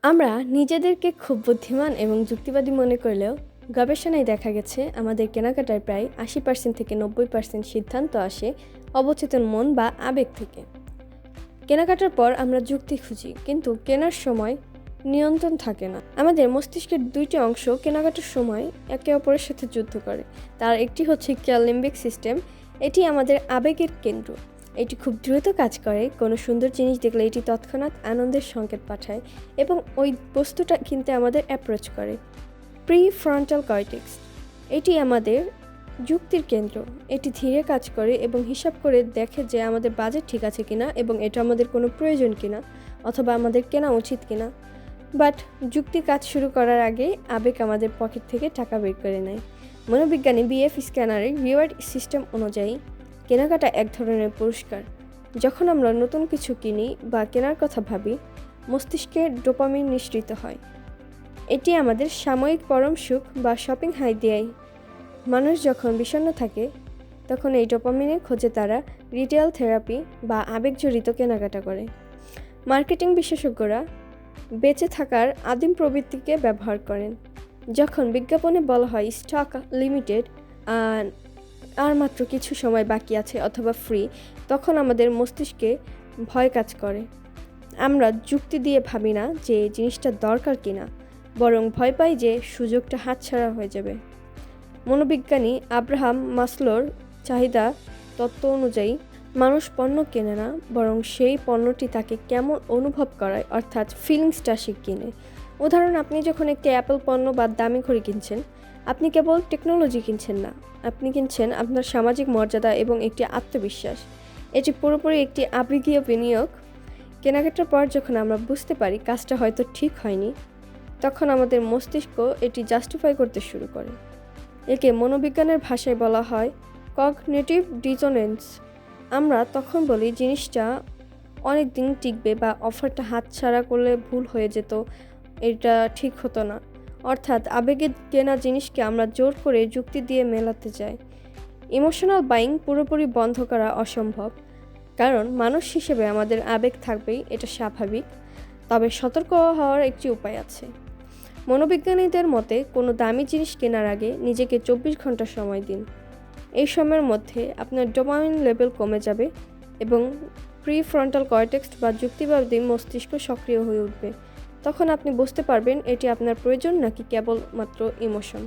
আমরা নিজেদেরকে খুব বুদ্ধিমান এবং যুক্তিবাদী মনে করলেও গবেষণায় দেখা গেছে আমাদের কেনাকাটার প্রায় 80% থেকে 90% সিদ্ধান্ত আসে অবচেতন মন বা আবেগ থেকে। কেনাকাটার পর আমরা যুক্তি খুঁজি, কিন্তু কেনার সময় নিয়ন্ত্রণ থাকে না। আমাদের মস্তিষ্কের দুইটি অংশ কেনাকাটার সময় একে অপরের সাথে যুদ্ধ করে। তার একটি হচ্ছে লিম্বিক সিস্টেম। এটি আমাদের আবেগের কেন্দ্র। এটি খুব দ্রুত কাজ করে। কোনো সুন্দর জিনিস দেখলে এটি তৎক্ষণাৎ আনন্দের সংকেত পাঠায় এবং ওই বস্তুটা কিনতে আমাদের অ্যাপ্রোচ করে। প্রিফ্রন্টাল কর্টেক্স, এটি আমাদের যুক্তির কেন্দ্র। এটি ধীরে কাজ করে এবং হিসাব করে দেখে যে আমাদের বাজেট ঠিক আছে কিনা এবং এটা আমাদের কোনো প্রয়োজন কিনা, অথবা আমাদের কেনা উচিত কিনা। বাট যুক্তি কাজ শুরু করার আগে আবেগ আমাদের পকেট থেকে টাকা বের করে নেয়। মনোবিজ্ঞানী বিএফ স্ক্যানারের রিওয়ার্ড সিস্টেম অনুযায়ী কেনাকাটা এক ধরনের পুরস্কার। যখন আমরা নতুন কিছু কিনি বা কেনার কথা ভাবি, মস্তিষ্কে ডোপামিন নিঃসৃত হয়। এটি আমাদের সাময়িক পরম সুখ বা শপিং হাই দেয়। মানুষ যখন বিষণ্ণ থাকে তখন এই ডোপামিনের খোঁজে তারা রিটেল থেরাপি বা আবেগজড়িত কেনাকাটা করে। মার্কেটিং বিশেষজ্ঞরা বেঁচে থাকার আদিম প্রবৃত্তিকে ব্যবহার করেন। যখন বিজ্ঞাপনে বলা হয় স্টক লিমিটেড, আর মাত্র কিছু সময় বাকি আছে অথবা ফ্রি, তখন আমাদের মস্তিষ্কে ভয় কাজ করে। আমরা যুক্তি দিয়ে ভাবি না যে জিনিসটা দরকার কিনা, বরং ভয় পাই যে সুযোগটা হাতছাড়া হয়ে যাবে। মনোবিজ্ঞানী আব্রাহাম মাসলোর চাহিদা তত্ত্ব অনুযায়ী মানুষ পণ্য কেনে না, বরং সেই পণ্যটি তাকে কেমন অনুভব করায়, অর্থাৎ ফিলিংসটা সে কিনে। উদাহরণ, আপনি যখন একটি অ্যাপল পণ্য বা দামি ঘড়ি কিনছেন, আপনি কেবল টেকনোলজি কিনছেন না, আপনি কিনছেন আপনার সামাজিক মর্যাদা এবং একটি আত্মবিশ্বাস। এটি পুরোপুরি একটি আবেগীয় বিনিয়োগ। কেনাকাটার পর যখন আমরা বুঝতে পারি কাজটা হয়তো ঠিক হয়নি, তখন আমাদের মস্তিষ্ক এটি জাস্টিফাই করতে শুরু করে। একে মনোবিজ্ঞানের ভাষায় বলা হয় কগনিটিভ ডিসোনেন্স। আমরা তখন বলি জিনিসটা অনেক দিন টিকবে বা অফারটা হাতছাড়া করলে ভুল হয়ে যেত, এটা ঠিক হতো না। অর্থাৎ আবেগে কেনা জিনিসকে আমরা জোর করে যুক্তি দিয়ে মেলাতে চাই। ইমোশনাল বাইং পুরোপুরি বন্ধ করা অসম্ভব, কারণ মানুষ হিসেবে আমাদের আবেগ থাকবেই, এটা স্বাভাবিক। তবে সতর্ক হওয়ার একটি উপায় আছে। মনোবিজ্ঞানীদের মতে কোনো দামি জিনিস কেনার আগে নিজেকে 24 ঘন্টা সময় দিন। এই সময়ের মধ্যে আপনার ডোপামিন লেভেল কমে যাবে এবং প্রিফ্রন্টাল কর্টেক্স বা যুক্তিবাদী মস্তিষ্ক সক্রিয় হয়ে উঠবে। তখন আপনি বুঝতে পারবেন এটি আপনার প্রয়োজন নাকি কেবলমাত্র ইমোশন।